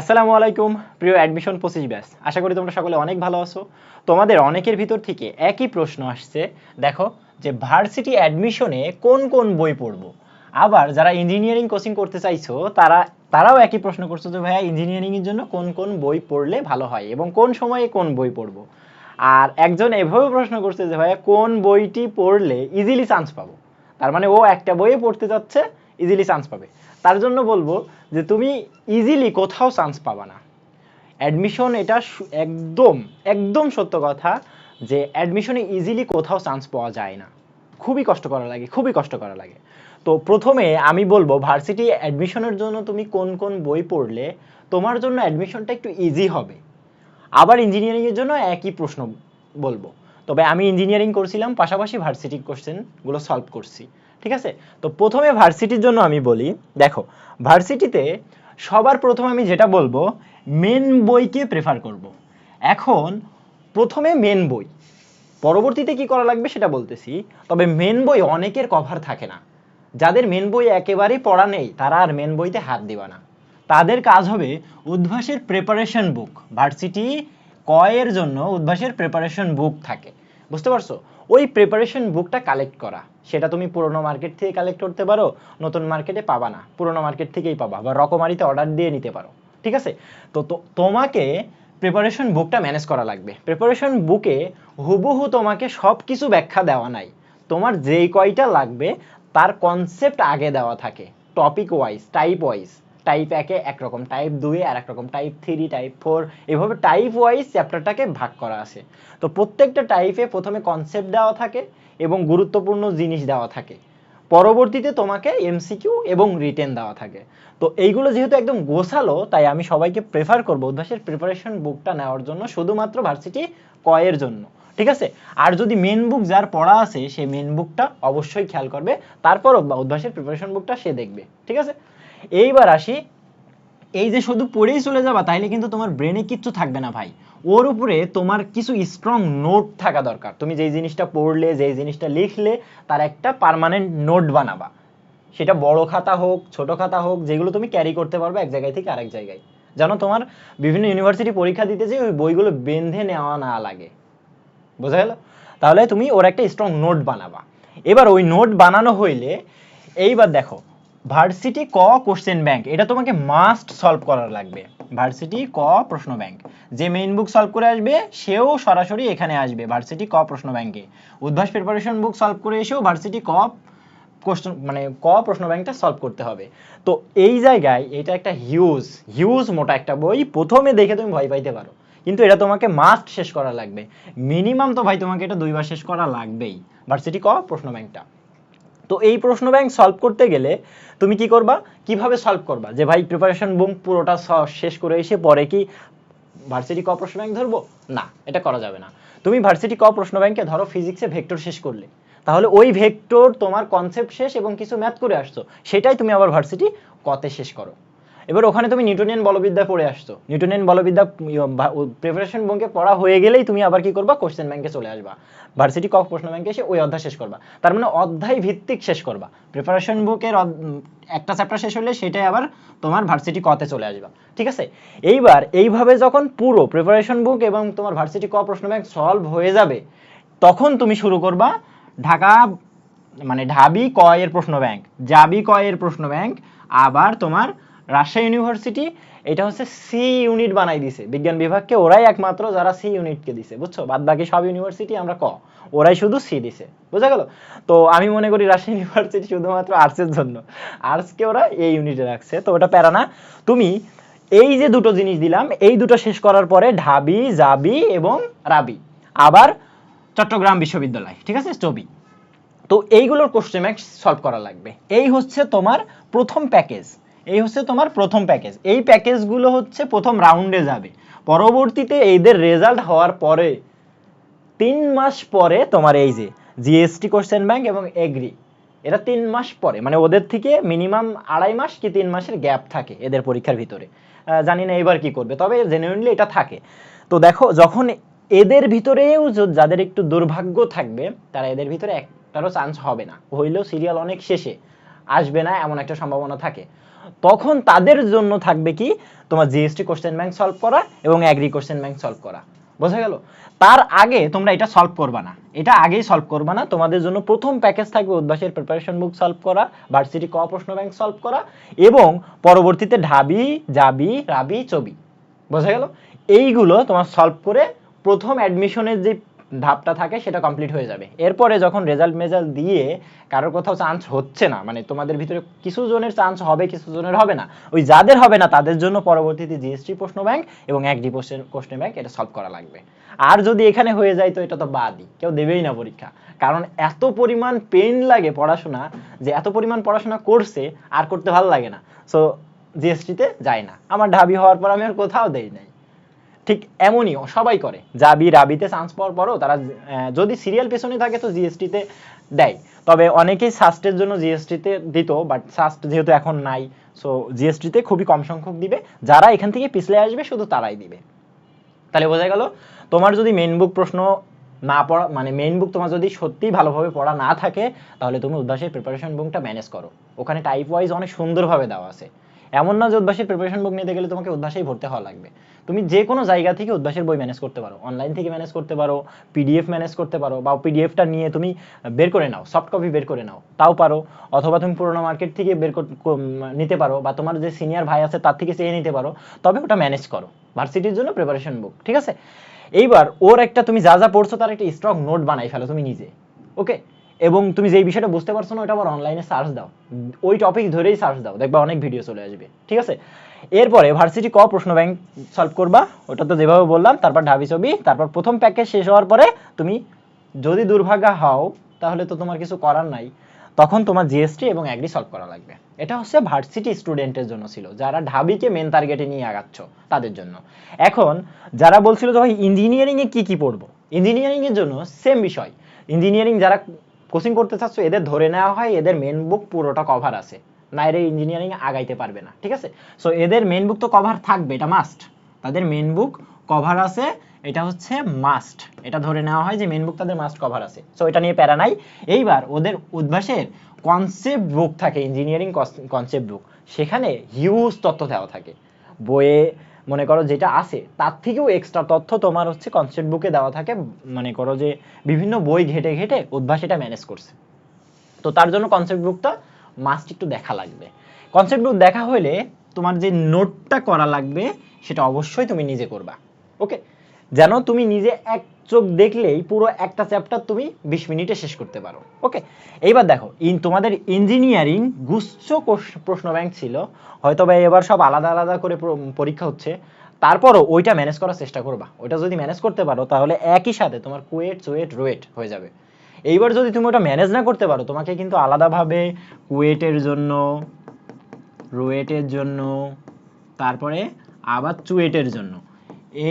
আসসালামু আলাইকুম প্রিয় অ্যাডমিশন 25 ব্যাচ, আশা করি তোমরা সকলে অনেক ভালো আছো। তোমাদের অনেকের ভিতর থেকে একই প্রশ্ন আসছে, দেখো যে ভার্সিটি অ্যাডমিশনে কোন কোন বই পড়বো। আবার যারা ইঞ্জিনিয়ারিং কোচিং করতে চাইছো তারাও একই প্রশ্ন করছো যে ভাইয়া ইঞ্জিনিয়ারিংয়ের জন্য কোন কোন বই পড়লে ভালো হয় এবং কোন সময়ে কোন বই পড়বো। আর একজন এভাবে প্রশ্ন করছে যে ভাইয়া কোন বইটি পড়লে ইজিলি চান্স পাবো। তার মানে ও একটা বইয়ে পড়তে যাচ্ছে, ইজিলি চান্স পাবে। তার জন্য বলবো যে তুমি ইজিলি কোথাও চান্স পাবা না। অ্যাডমিশন এটা একদম একদম সত্য কথা যে অ্যাডমিশনে ইজিলি কোথাও চান্স পাওয়া যায় না, খুবই কষ্ট করা লাগে, খুবই কষ্ট করা লাগে। তো প্রথমে আমি বলবো ভার্সিটি অ্যাডমিশনের জন্য তুমি কোন কোন বই পড়লে তোমার জন্য অ্যাডমিশনটা একটু ইজি হবে। আবার ইঞ্জিনিয়ারিংয়ের জন্য একই প্রশ্ন বলবো, তবে আমি ইঞ্জিনিয়ারিং করছিলাম, পাশাপাশি ভার্সিটি কোশ্চেনগুলো সলভ করছি, ঠিক আছে। তো প্রথমে ভার্সিটির জন্য আমি বলি, দেখো ভার্সিটিতে সবার প্রথম আমি যেটা বলবো মেন বইকে প্রেফার করব। এখন প্রথমে মেন বই, পরবর্তীতে কি করা লাগবে সেটা বলতেছি। তবে মেন বই অনেকের কভার থাকে না, যাদের মেন বই একেবারেই পড়া নেই তারা আর মেন বইতে হাত দিবা না। তাদের কাজ হবে উদ্ভাসের প্রিপারেশন বুক। ভার্সিটি কয়ের জন্য উদ্ভাসের প্রিপারেশন বুক থাকে, বুঝতে পারছো? ওই প্রিপারেশন বুকটা কালেক্ট করা, সেটা তুমি পুরোনো মার্কেট থেকে কালেক্ট করতে পারো, নতুন মার্কেটে পাবা না, পুরোনো মার্কেট থেকেই পাবা, বা রকমারিতে অর্ডার দিয়ে নিতে পারো, ঠিক আছে। তো তোমাকে প্রিপারেশন বুকটা ম্যানেজ করা লাগবে। প্রিপারেশন বুকে হুবহু তোমাকে সব কিছু ব্যাখ্যা দেওয়া নাই, তোমার যেই কয়টা লাগবে তার কনসেপ্ট আগে দেওয়া থাকে, topic wise, type wise. Type 1-এ একরকম, টাইপ 2-এ আর এক রকম, টাইপ 3, টাইপ 4, এভাবে টাইপ ওয়াইজ চ্যাপ্টারটাকে ভাগ করা আছে। তো প্রত্যেকটা টাইপে প্রথমে কনসেপ্ট দেওয়া থাকে এবং গুরুত্বপূর্ণ জিনিস দেওয়া থাকে, পরবর্তীতে তোমাকে এমসিকিউ এবং রিটেন দেওয়া থাকে। তো এইগুলো যেহেতু একদম গোছালো, তাই আমি সবাইকে প্রেফার করবো উদ্ভাসের প্রিপারেশন বুকটা নেওয়ার জন্য, শুধুমাত্র ভার্সিটি কয়ের জন্য, ঠিক আছে। আর যদি মেন বুক যার পড়া আছে সে মেন বুকটা অবশ্যই খেয়াল করবে, তারপরও উদ্ভাসের প্রিপারেশন বুকটা সে দেখবে, ঠিক আছে। এইবার আসি, এই যে শুধু পড়েই চলে যাবা তাইলে কিন্তু তোমার ব্রেনে কিচ্ছু থাকবে না ভাই। ওর উপরে তোমার কিছু স্ট্রং নোট থাকা দরকার। তুমি যেই জিনিসটা পড়লে, যেই জিনিসটা লিখলে, তার একটা পার্মানেন্ট নোট বানাবা। সেটা বড় খাতা হোক, ছোট খাতা হোক, যেগুলো তুমি ক্যারি করতে পারবে এক জায়গায় থেকে আরেক জায়গায়, যেন তোমার বিভিন্ন ইউনিভার্সিটি পরীক্ষা দিতে যে ওই বইগুলো বেঁধে নেওয়া না লাগে, বোঝা গেল? তাহলে তুমি ওর একটা স্ট্রং নোট বানাবা। এবার ওই নোট বানানো হইলে এইবার দেখো ভার্সিটি ক কোশ্চেন ব্যাংক, এটা তোমাকে মাস্ট সলভ করার লাগবে। ভার্সিটি ক প্রশ্ন ব্যাংক, যে মেইন বুক সলভ করে আসবে সেও সরাসরি এখানে আসবে ভার্সিটি ক প্রশ্ন ব্যাংকে। উদ্ভাস প্রিপারেশন বুক সলভ করে এসেও ভার্সিটি ক কোশ্চেন মানে ক প্রশ্ন ব্যাংকটা সলভ করতে হবে। তো এই জায়গায় এটা একটা হিউজ হিউজ মোটা একটা বই, প্রথমে দেখে তুমি ভয় পাইতে পারো, কিন্তু এটা তোমাকে মাস্ট শেষ করা লাগবে। মিনিমাম তো ভাই তোমাকে এটা 2 বার শেষ করা লাগবেই, ভার্সিটি ক প্রশ্ন ব্যাংকটা। তো এই প্রশ্ন ব্যাংক সলভ করতে গেলে তুমি কি করবা, কিভাবে সলভ করবা? যে ভাই প্রিপারেশন বুক পুরোটা শেষ করে এসে পরে কি ভার্সিটি ক প্রশ্ন ব্যাংক ধরবো? না, এটা করা যাবে না। তুমি ভার্সিটি ক প্রশ্ন ব্যাংকে ধরো ফিজিক্সে ভেক্টর শেষ করলে, তাহলে ওই ভেক্টর তোমার কনসেপ্ট শেষ এবং কিছু ম্যাথ করে আসছো, সেটাই তুমি আবার ভার্সিটি কতে শেষ করো। এবার ওখানে তুমি নিউটনিয়ান বলবিদ্যা পড়ে আসছো, নিউটনিয়ান বলবিদ্যা প্রিপারেশন ব্যাংকে পড়া হয়ে গেলেই তুমি আবার কি করবা, কোশ্চেন ব্যাংকে চলে আসবা, ভার্সিটি ক প্রশ্ন ব্যাংকে এসে ওই অধ্যায় শেষ করবা। তার মানে অধ্যায় ভিত্তিক শেষ করবা। প্রিপারেশন বুকের একটা চ্যাপ্টার শেষ হলে সেটাই আবার তোমার ভার্সিটি কতে চলে আসবা, ঠিক আছে। এইবার এইভাবে যখন পুরো প্রিপারেশন বুক এবং তোমার ভার্সিটি ক প্রশ্ন ব্যাংক সলভ হয়ে যাবে, তখন তুমি শুরু করবা ঢাকা মানে ঢাবি ক এর প্রশ্ন ব্যাংক, জাবি ক এর প্রশ্ন ব্যাংক। আবার তোমার রাজশাহী ইউনিভার্সিটি এটা হচ্ছে সি ইউনিট বানাই দিছে বিজ্ঞান বিভাগকে, ওরাই একমাত্র যারা সি ইউনিটকে দিছে, বুঝছো? বাদ বাকি সব ইউনিভার্সিটি আমরা ক, ওরাই শুধু সি দিছে, বোঝা গেল? তো আমি মনে করি রাজশাহী ইউনিভার্সিটি শুধুমাত্র আর্টসের জন্য, আর্টসকে ওরা এই ইউনিটে রাখছে, তো ওটা প্যারা না। তুমি এই যে দুটো জিনিস দিলাম, এই দুটো শেষ করার পরে ঢাবি, জাবি এবং রাবি, আবার চট্টগ্রাম বিশ্ববিদ্যালয়, ঠিক আছে, চবি। তো এইগুলোর কোশ্চেন ব্যাংক সলভ করা লাগবে। এই হচ্ছে তোমার প্রথম প্যাকেজ, এই হচ্ছে তোমার প্রথম প্যাকেজ। এই প্যাকেজগুলো হচ্ছে প্রথম রাউন্ডে যাবে, পরবর্তীতে এদের রেজাল্ট হওয়ার পরে 3 মাস পরে তোমার এই যে জিএসটি কোশ্চেন ব্যাংক এবং এগ্রি, এটা 3 মাস পরে, মানে ওদের থেকে মিনিমাম 2.5 মাস কি 3 মাসের গ্যাপ থাকে এদের পরীক্ষার ভিতরে। জানি না এবার কি করবে, তবে জেনুইনলি এটা থাকে। তো দেখো যখন এদের ভিতরেও যাদের একটু দুর্ভাগ্য থাকবে, তারা এদের ভিতরে একটারও চান্স হবে না, হইলেও সিরিয়াল অনেক শেষে, আসবে না এমন একটা সম্ভাবনা থাকে, তখন তাদের জন্য থাকবে কি তোমার জিএসটি কোশ্চেন ব্যাংক সলভ করা এবং অ্যাগ্রি কোশ্চেন ব্যাংক সলভ করা। বোঝা গেল? তার আগে তোমরা এটা সলভ করবা না, এটা আগেই সলভ করবা না। তোমাদের জন্য প্রথম প্যাকেজ থাকবে উদ্ভাসের প্রিপারেশন বুক সলভ করা, ভার্সিটি ক প্রশ্ন ব্যাংক সলভ করা এবং পরবর্তীতে ঢাবি, জাবি, রাবি, চবি। বোঝা গেল? এইগুলো তোমার সলভ করে প্রথম অ্যাডমিশনের যে ধাপটা থাকে সেটা কমপ্লিট হয়ে যাবে। এরপরে যখন রেজাল্ট মেজাল্ট দিয়ে কারোর কোথাও চান্স হচ্ছে না, মানে তোমাদের ভিতরে কিছু জনের চান্স হবে, কিছু জনের হবে না, ওই যাদের হবে না তাদের জন্য পরবর্তীতে জিএসটি প্রশ্ন ব্যাংক এবং অ্যাগ্রি কোশ্চেন ব্যাংক এটা সলভ করা লাগবে। আর যদি এখানে হয়ে যায় তো এটা তো বাদই, কেউ দেবেই না পরীক্ষা। কারণ এত পরিমাণ পেন লাগে পড়াশোনা, যে এত পরিমাণ পড়াশোনা করছে আর করতে ভালো লাগে না, সো জিএসটিতে যায় না। আমার ঢাবি হওয়ার পর আমি আর কোথাও দেই নাই। ঠিক এমনই সবাই করে, জাবি রাবিতে চান্স পাওয়ার পরও তারা যদি সিরিয়াল পেছনে থাকে তো জিএসটিতে দেয়। তবে অনেকেই সাস্টের জন্য জিএসটিতে দিত, বাট সাস্ট যেহেতু এখন নাই, সো জিএসটিতে খুবই কম সংখ্যক দিবে। যারা এখান থেকে পিছলে আসবে শুধু তারাই দিবে। তাহলে বোঝা গেল, তোমার যদি মেইন বুক প্রশ্ন না পড়া, মানে মেইন বুক তোমার যদি সত্যিই ভালোভাবে পড়া না থাকে, তাহলে তুমি উদ্ভাসের প্রিপারেশন বুকটা ম্যানেজ করো। ওখানে টাইপ ওয়াইজ অনেক সুন্দরভাবে দেওয়া আছে। এমন না যে উদ্ভাসের প্রিপারেশন বুক নিতে গেলে তোমাকে উদ্ভাসেই ভর্তি হওয়া লাগবে। তুমি যে কোনো জায়গা থেকে উদ্ভাসের বই ম্যানেজ করতে পারো, অনলাইন থেকে ম্যানেজ করতে পারো, পিডিএফ ম্যানেজ করতে পারো, বা পিডিএফটা নিয়ে তুমি বের করে নাও, সফট কপি বের করে নাও, তাও পারো। অথবা তুমি পুরোনো মার্কেট থেকে নিতে পারো, বা তোমার যে সিনিয়র ভাই আছে তার থেকে চেয়ে নিতে পারো, তবে ওটা ম্যানেজ করো ভার্সিটির জন্য প্রিপারেশন বুক। ঠিক আছে? এইবার ওর একটা, তুমি যা যা পড়ছো তার একটা স্ট্রং নোট বানাই ফেলো তুমি নিজে, ওকে? এবং তুমি যেই বিষয়টা বুঝতে পারছো না ওটা আবার অনলাইনে সার্চ দাও, ওই টপিক ধরেই সার্চ দাও, দেখবা অনেক ভিডিও চলে আসবে। ঠিক আছে? এরপরে ভার্সিটি ক প্রশ্ন ব্যাংক সলভ করবা, ওটা তো যেভাবে বললাম। তারপর ঢাবি ছবি, তারপর প্রথম প্যাকেজ শেষ হওয়ার পরে তুমি যদি দুর্ভাগা হও তাহলে তো তোমার কিছু করার নাই, তখন তোমার জিএসটি এবং অ্যাগ্রি সলভ করা লাগবে। এটা হচ্ছে ভার্সিটি স্টুডেন্টের জন্য ছিল, যারা ঢাবিকে মেন টার্গেটে নিয়ে আগাচ্ছ তাদের জন্য। এখন যারা বলছিল যে ভাই ইঞ্জিনিয়ারিং এ কি কি পড়বো, ইঞ্জিনিয়ারিং এর জন্য সেম বিষয়। ইঞ্জিনিয়ারিং যারা কোচিং করতে চাচ্ছ এদের ধরে নেওয়া হয় এদের মেন বুক পুরোটা কভার আছে, নাইরে ইঞ্জিনিয়ারিং আগাইতে পারবে না। ঠিক আছে? সো এদের মেন বুক তো কভার থাকবে, এটা মাস্ট। তাদের মেন বুক কভার আছে, এটা হচ্ছে মাস্ট, এটা ধরে নেওয়া হয় যে মেন বুক তাদের মাস্ট কভার আছে। সো এটা নিয়ে প্যারা নাই। এইবার ওদের উদ্ভাসের কনসেপ্ট বুক থাকে, ইঞ্জিনিয়ারিং কনসেপ্ট বুক, সেখানে হিউজ তথ্য দেওয়া থাকে। বইয়ে মনে করো যেটা আছে তার থেকেও এক্সট্রা তথ্য তোমার হচ্ছে কনসেপ্ট বুকে দেওয়া থাকে। মনে করো যে বিভিন্ন বই ঘেটে ঘেটে উদ্ভাস এটা ম্যানেজ করছে, তো তার জন্য কনসেপ্ট বুকটা মাস্ট একটু দেখা লাগবে। কনসেপ্ট বুক দেখা হলে তোমার যে নোটটা করা লাগবে সেটা অবশ্যই তুমি নিজে করবা, ওকে? যেন তুমি নিজে এক চোখ দেখলেই পুরো একটা চ্যাপ্টার তুমি 20 মিনিটে শেষ করতে পারো, ওকে? এইবার দেখো, তোমাদের ইঞ্জিনিয়ারিং গুচ্ছ প্রশ্ন ব্যাংক ছিল, হয়তো বা এবার সব আলাদা আলাদা করে পরীক্ষা হচ্ছে, তারপরও ওইটা ম্যানেজ করার চেষ্টা করবা। ওইটা যদি ম্যানেজ করতে পারো তাহলে একই সাথে তোমার কুয়েট, চুয়েট, রুয়েট হয়ে যাবে। এইবার যদি তুমি ওটা ম্যানেজ না করতে পারো, তোমাকে কিন্তু আলাদাভাবে কুয়েটের জন্য, রুয়েটের জন্য, তারপরে আবার চুয়েটের জন্য,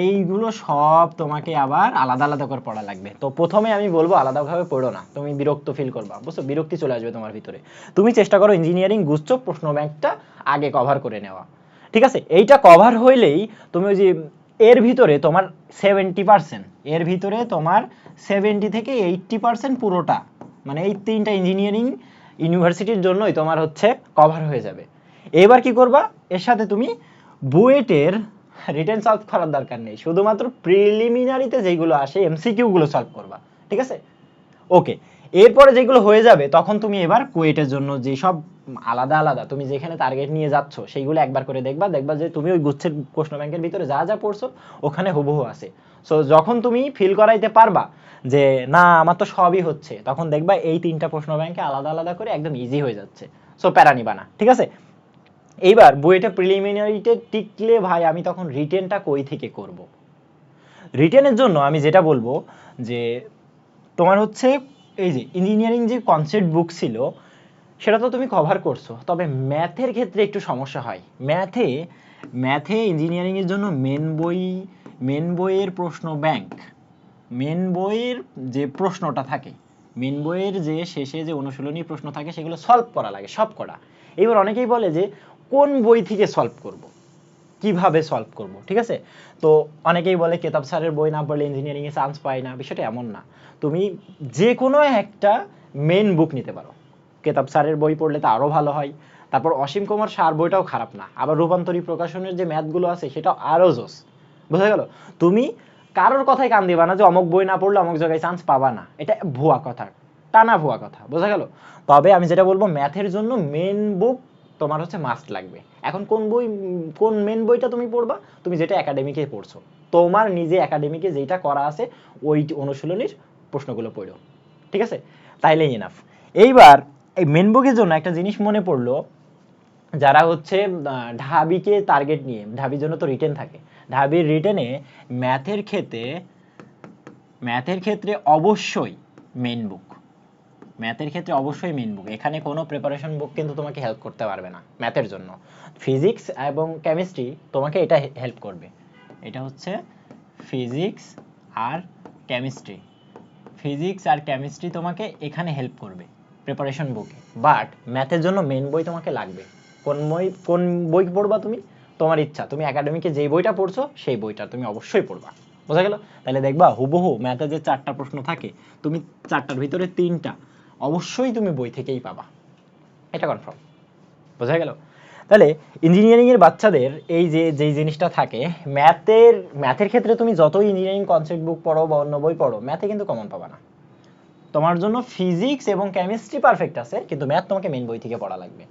এইগুলো সব তোমাকে আবার আলাদা আলাদা করে পড়া লাগবে। তো প্রথমে আমি বলবো আলাদাভাবে পড়ো না, তুমি বিরক্ত ফিল করবা, বুঝছো? বিরক্তি চলে আসবে তোমার ভিতরে। তুমি চেষ্টা করো ইঞ্জিনিয়ারিং গুচ্ছ প্রশ্ন ব্যাংকটা আগে কভার করে নেওয়া। ঠিক আছে? এইটা কভার হইলেই তুমি ওই যে এর ভিতরে তোমার 70%, এর ভিতরে তোমার 70 থেকে 80% পুরোটা, মানে এই তিনটা ইঞ্জিনিয়ারিং ইউনিভার্সিটির জন্যই তোমার হচ্ছে কভার হয়ে যাবে। এবার কি করবা, এর সাথে তুমি বুয়েটের রিটেন সলভ করার দরকার নেই, শুধুমাত্র প্রিলিমিনারিতে যেগুলো আসে এমসিকিউ গুলো সলভ করবা। ঠিক আছে? ওকে। এরপরে যেগুলো হয়ে যাবে তখন তুমি এবার কুয়েটের জন্য যে সব আলাদা আলাদা তুমি যেখানে টার্গেট নিয়ে যাচ্ছ সেইগুলো একবার করে দেখবা, দেখবা যে তুমি ওই গুচ্ছের প্রশ্ন ব্যাংকের ভিতরে যা যা পড়ছো ওখানে হুবহু আছে। সো যখন তুমি ফিল করাইতে পারবা যে না আমার তো সবই হচ্ছে, তখন দেখবা এই তিনটা প্রশ্ন ব্যাংকে আলাদা আলাদা করে একদম ইজি হয়ে যাচ্ছে। সো প্যারা নিবা না। ঠিক আছে? এইবার বুয়েটে প্রিলিমিনারিতে টিকলে ভাই আমি তখন রিটেনটা কই থেকে করব? রিটেনের জন্য আমি যেটা বলবো যে তোমার হচ্ছে এই যে ইঞ্জিনিয়ারিং যে কনসেপ্ট বুক ছিল সেটা তো তুমি কভার করছো, তবে ম্যাথের ক্ষেত্রে একটু সমস্যা হয়। ম্যাথে ইঞ্জিনিয়ারিং এর জন্য মেন বইয়ের প্রশ্ন ব্যাংক, মেন বইয়ের যে প্রশ্নটা থাকে, মেন বইয়ের যে শেষে যে অনুশীলনী প্রশ্ন থাকে সেগুলো সলভ করা লাগে সব কটা। এবার অনেকেই বলে যে কোন বই থেকে সলভ করব, কিভাবে সলভ করব? ঠিক আছে? তো অনেকেই বলে কেতাব স্যারের বই না পড়লে ইঞ্জিনিয়ারিং এ চান্স পায় না, বিষয়টা এমন না। তুমি যে কোনো একটা মেন বুক নিতে পারো, কেতাব স্যারের বই পড়লে তো আরও ভালো হয়। তারপর অসীম কুমার সার বইটাও খারাপ না, আবার রূপান্তরী প্রকাশনের যে ম্যাথগুলো আছে সেটাও আরও জোস। বোঝা গেল? তুমি কারোর কথায় কান দিবা না যে অমুক বই না পড়লে অমুক জায়গায় চান্স পাবা না, এটা ভুয়া কথা, টানা ভুয়া কথা। বোঝা গেল? তবে আমি যেটা বলবো, ম্যাথের জন্য মেন বুক তোমার হচ্ছে মাস্ট লাগবে। এখন কোন বই, কোন মেন বইটা তুমি পড়বা? তুমি যেটা একাডেমিকে পড়ছো, তোমার নিজে একাডেমিকে যেটা করা আছে ওই অনুশীলনীর প্রশ্নগুলো পড়ো, ঠিক আছে? তাইলেই ইনাফ। এইবার এই মেন বুকের জন্য একটা জিনিস মনে পড়লো, যারা হচ্ছে ঢাবিকে টার্গেট নিয়ে, ঢাবির জন্য তো রিটেন থাকে, ঢাবির রিটেনে ম্যাথের ক্ষেত্রে অবশ্যই মেন বুক, ম্যাথের ক্ষেত্রে অবশ্যই মেন বুক। এখানে কোনো প্রিপারেশন বুক কিন্তু তোমাকে হেল্প করতে পারবে না ম্যাথের জন্য। ফিজিক্স এবং কেমিস্ট্রি তোমাকে এটা হেল্প করবে, এটা হচ্ছে ফিজিক্স আর কেমিস্ট্রি, ফিজিক্স আর কেমিস্ট্রি তোমাকে এখানে হেল্প করবে প্রিপারেশন বুকে। বাট ম্যাথের জন্য মেন বই তোমাকে লাগবে। কোন বই পড়বা তুমি? তোমার ইচ্ছা, তুমি একাডেমিকে যেই বইটা পড়ছো সেই বইটা তুমি অবশ্যই পড়বা। বোঝা গেল? তাহলে দেখবা হুবহু ম্যাথে যে 4টা প্রশ্ন থাকে, তুমি 4টার ভিতরে 3টা অবশ্যই তুমি বই থেকেই পাবা, এটা কনফার্ম। বোঝা গেল? তাহলে ইঞ্জিনিয়ারিং এর বাচ্চাদের এই যে যেই জিনিসটা থাকে, ম্যাথের ক্ষেত্রে তুমি যতই ইঞ্জিনিয়ারিং কনসেপ্ট বুক পড়ো বা অন্য বই পড়ো, ম্যাথে কিন্তু কমন পাবা না। তোমার জন্য ফিজিক্স এবং কেমিস্ট্রি পারফেক্ট আছে, কিন্তু ম্যাথ তোমাকে মেন বই থেকে পড়া লাগবে।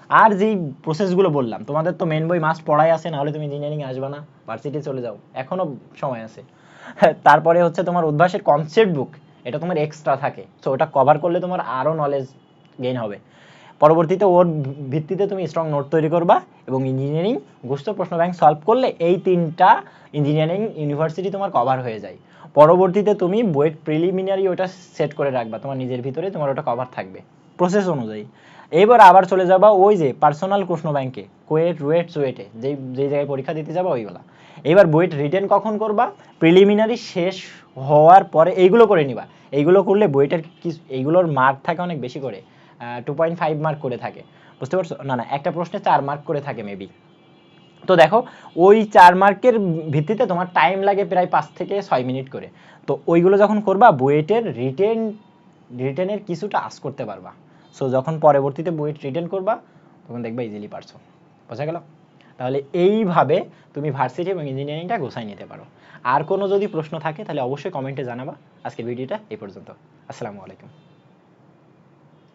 আর যেই প্রসেসগুলো বললাম, তোমাদের তো মেন বই মাস্ট পড়াই আছে, নাহলে তুমি ইঞ্জিনিয়ারিং আসবে না, ভার্সিটি চলে যাও, এখনো সময় আছে। তারপরে হচ্ছে তোমার উদ্ভাসের কনসেপ্ট বুক, এটা তোমার এক্সট্রা থাকে, সো ওটা কভার করলে তোমার আরও নলেজ গেইন হবে। পরবর্তীতে ওর ভিত্তিতে তুমি স্ট্রং নোট তৈরি করবা এবং ইঞ্জিনিয়ারিং ঘুষত প্রশ্ন ব্যাংক সলভ করলে এই 3টা ইঞ্জিনিয়ারিং ইউনিভার্সিটি তোমার কভার হয়ে যায়। পরবর্তীতে তুমি বইয়ের প্রিলিমিনারি ওটা সেট করে রাখবা তোমার নিজের ভিতরে, তোমার ওটা কভার থাকবে প্রসেস অনুযায়ী। এবার আবার চলে যাবা ওই যে পার্সোনাল প্রশ্ন ব্যাংকে, কোয়েট রুয়েট চুয়েটে, যেই জায়গায় পরীক্ষা দিতে যাবা ওইগুলা। এবার বইয়ের রিটেন কখন করবা? প্রিলিমিনারি শেষ হওয়ার পরে এইগুলো করে নিবা। এইগুলো করলে বইটার এইগুলোর মার্ক থাকে অনেক বেশি করে, 2.5 মার্ক করে থাকে, বুঝতে পারছো? না, একটা প্রশ্নে 4 মার্ক করে থাকে মেবি। তো দেখো, ওই 4 মার্কের ভিত্তিতে তোমার টাইম লাগে প্রায় 5 থেকে 6 মিনিট করে। তো ওইগুলো যখন করবা, বুয়েটের রিটেনের কিছুটা আস করতে পারবা। সো যখন পরবর্তীতে বুয়েট রিটেন করবা, তখন দেখবা ইজিলি পারছো। বোঝা গেল? তাহলে এইভাবে তুমি ভার্সিটি এবং ইঞ্জিনিয়ারিংটা গোছাই নিতে পারো। আর কোনো যদি প্রশ্ন থাকে তাহলে অবশ্যই কমেন্টে জানাবা। আজকের ভিডিওটা এই পর্যন্ত। আসসালামু আলাইকুম।